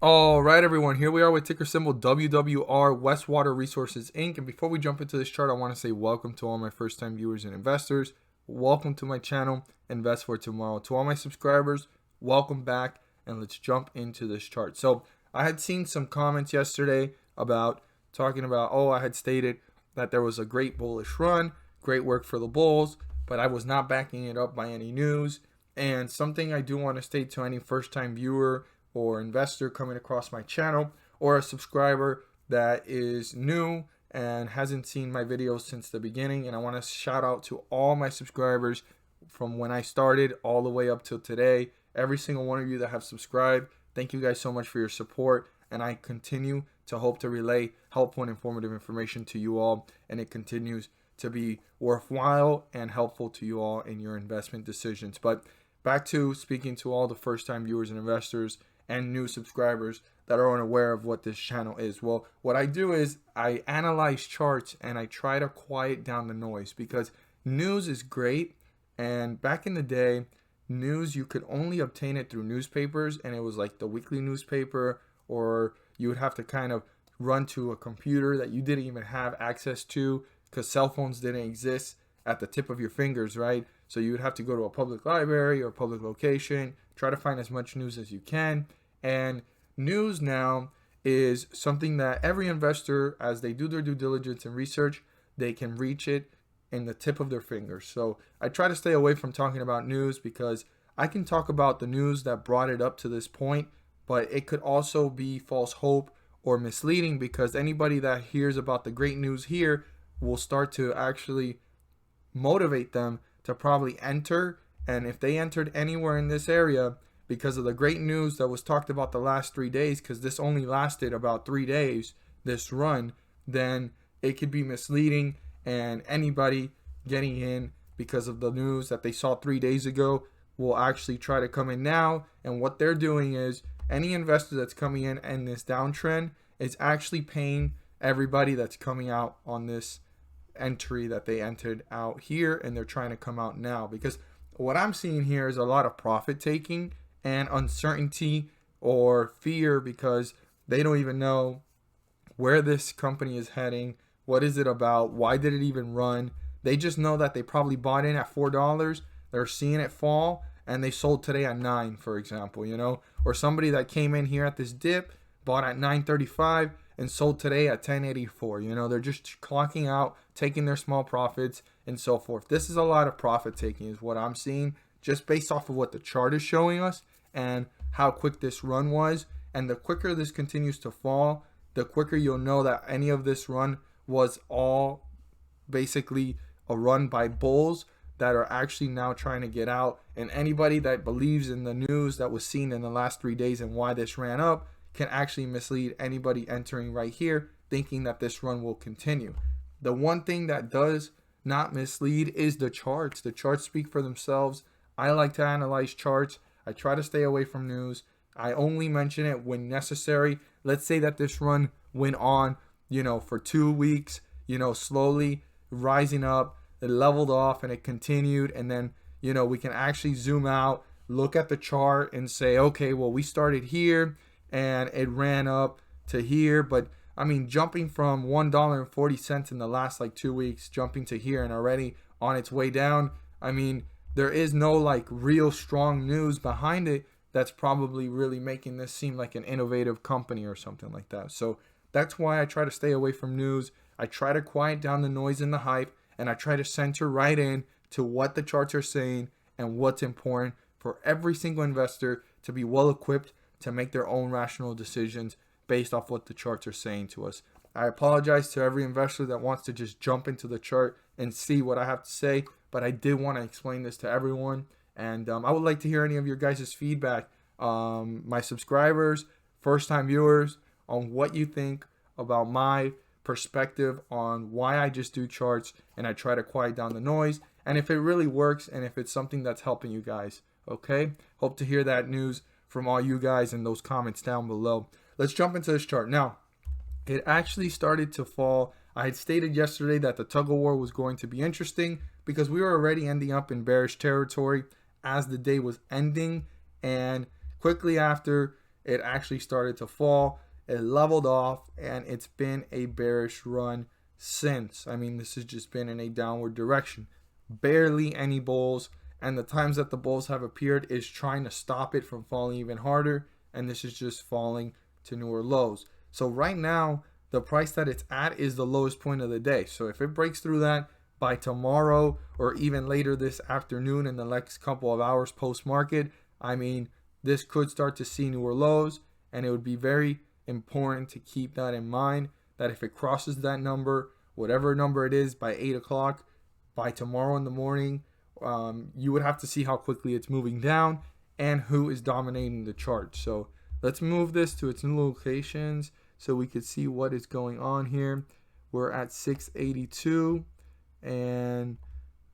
All right, everyone, here we are with ticker symbol WWR, Westwater Resources Inc. And before we jump into this chart, I want to say welcome to all my first-time viewers and investors. Welcome to my channel, Invest for Tomorrow. To all my subscribers, welcome back, and let's jump into this chart. So I had seen some comments yesterday about talking about, I had stated that there was a great bullish run, great work for the bulls, but I was not backing it up by any news. And something I do want to state to any first-time viewer or investor coming across my channel, or a subscriber that is new and hasn't seen my videos since the beginning. And I want to shout out to all my subscribers from when I started all the way up till today. Every single one of you that have subscribed, thank you guys so much for your support. And I continue to hope to relay helpful and informative information to you all, and it continues to be worthwhile and helpful to you all in your investment decisions. But back to speaking to all the first-time viewers and investors and new subscribers that are unaware of what this channel is. Well, what I do is I analyze charts and I try to quiet down the noise, because news is great. And back in the day, news, you could only obtain it through newspapers, and it was like the weekly newspaper, or you would have to kind of run to a computer that you didn't even have access to because cell phones didn't exist at the tip of your fingers, right? So you would have to go to a public library or public location, try to find as much news as you can. And news now is something that every investor, as they do their due diligence and research, they can reach it in the tip of their fingers. So I try to stay away from talking about news, because I can talk about the news that brought it up to this point, but it could also be false hope or misleading, because anybody that hears about the great news here will start to actually motivate them to probably enter. And if they entered anywhere in this area because of the great news that was talked about the last 3 days, because this only lasted about 3 days, this run, then it could be misleading, and anybody getting in because of the news that they saw 3 days ago will actually try to come in now. And what they're doing is, any investor that's coming in this downtrend is actually paying everybody that's coming out on this entry that they entered out here, and they're trying to come out now. Because what I'm seeing here is a lot of profit taking and uncertainty or fear, because they don't even know where this company is heading. What is it about? Why did it even run? They just know that they probably bought in at $4. They're seeing it fall, and they sold today at $9, for example, or somebody that came in here at this dip, bought at $9.35 and sold today at $10.84. They're just clocking out, taking their small profits and so forth. This is a lot of profit taking is what I'm seeing, just based off of what the chart is showing us and how quick this run was. And the quicker this continues to fall, the quicker you'll know that any of this run was all basically a run by bulls that are actually now trying to get out. And anybody that believes in the news that was seen in the last 3 days and why this ran up can actually mislead anybody entering right here thinking that this run will continue. The one thing that does not mislead is the charts. The charts speak for themselves. I like to analyze charts. I try to stay away from news. I only mention it when necessary. Let's say that this run went on, for 2 weeks, slowly rising up. It leveled off and it continued. And then, we can actually zoom out, look at the chart and say, okay, well, we started here and it ran up to here. But I mean, jumping from $1.40 in the last 2 weeks, jumping to here and already on its way down. I mean, there is no real strong news behind it that's probably really making this seem like an innovative company or something like that. So that's why I try to stay away from news. I try to quiet down the noise and the hype, and I try to center right in to what the charts are saying and what's important for every single investor to be well equipped to make their own rational decisions based off what the charts are saying to us. I apologize to every investor that wants to just jump into the chart and see what I have to say, but I did want to explain this to everyone. And I would like to hear any of your guys' feedback, my subscribers, first-time viewers, on what you think about my perspective on why I just do charts and I try to quiet down the noise, and if it really works and if it's something that's helping you guys. Okay? Hope to hear that news from all you guys in those comments down below. Let's jump into this chart. Now, it actually started to fall. I had stated yesterday that the tug of war was going to be interesting because we were already ending up in bearish territory as the day was ending, and quickly after it actually started to fall. It leveled off, and it's been a bearish run since. I mean, this has just been in a downward direction. Barely any bulls, and the times that the bulls have appeared is trying to stop it from falling even harder, and this is just falling to newer lows. So right now, the price that it's at is the lowest point of the day. So if it breaks through that by tomorrow or even later this afternoon in the next couple of hours post-market, I mean, this could start to see newer lows, and it would be very important to keep that in mind, that if it crosses that number, whatever number it is, by 8 o'clock, by tomorrow in the morning, you would have to see how quickly it's moving down and who is dominating the chart. So let's move this to its new locations so we could see what is going on here. We're at 682, and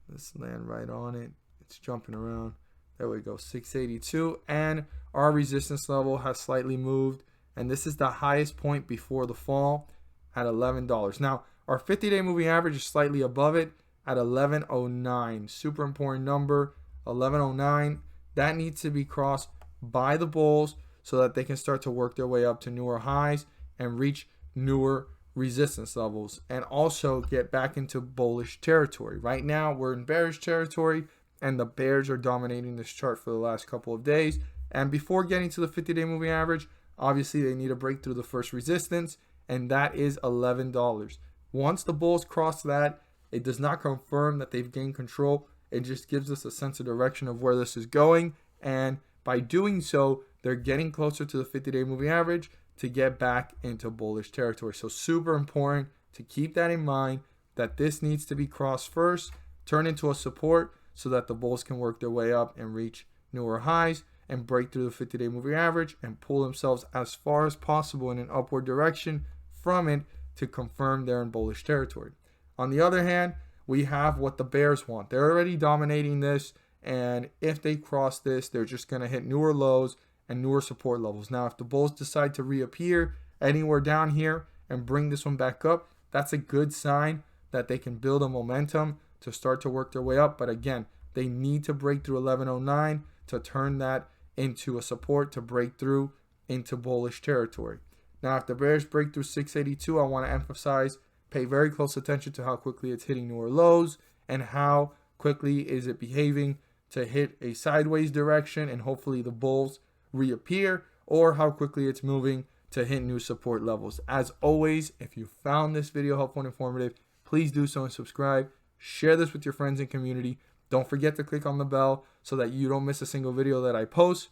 let's land right on it. It's jumping around. There we go, 682, and our resistance level has slightly moved, and this is the highest point before the fall at $11. Now, our 50-day moving average is slightly above it at 1109. Super important number, 1109. That needs to be crossed by the bulls so that they can start to work their way up to newer highs and reach newer resistance levels, and also get back into bullish territory. Right now, we're in bearish territory, and the bears are dominating this chart for the last couple of days. And before getting to the 50-day moving average, obviously they need to break through the first resistance, and that is $11. Once the bulls cross that, it does not confirm that they've gained control. It just gives us a sense of direction of where this is going, and by doing so, they're getting closer to the 50-day moving average to get back into bullish territory. So super important to keep that in mind, that this needs to be crossed first, turn into a support so that the bulls can work their way up and reach newer highs and break through the 50-day moving average and pull themselves as far as possible in an upward direction from it to confirm they're in bullish territory. On the other hand, we have what the bears want. They're already dominating this, and if they cross this, they're just going to hit newer lows and newer support levels. Now, if the bulls decide to reappear anywhere down here and bring this one back up, that's a good sign that they can build a momentum to start to work their way up. But again, they need to break through 1109 to turn that into a support to break through into bullish territory. Now, if the bears break through 682, I want to emphasize, pay very close attention to how quickly it's hitting newer lows and how quickly is it behaving to hit a sideways direction and hopefully the bulls reappear, or how quickly it's moving to hit new support levels. As always, if you found this video helpful and informative, please do so and subscribe. Share this with your friends and community. Don't forget to click on the bell so that you don't miss a single video that I post.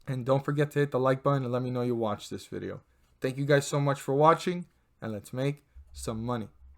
And don't forget to hit the like button and let me know you watched this video. Thank you guys so much for watching, and let's make some money.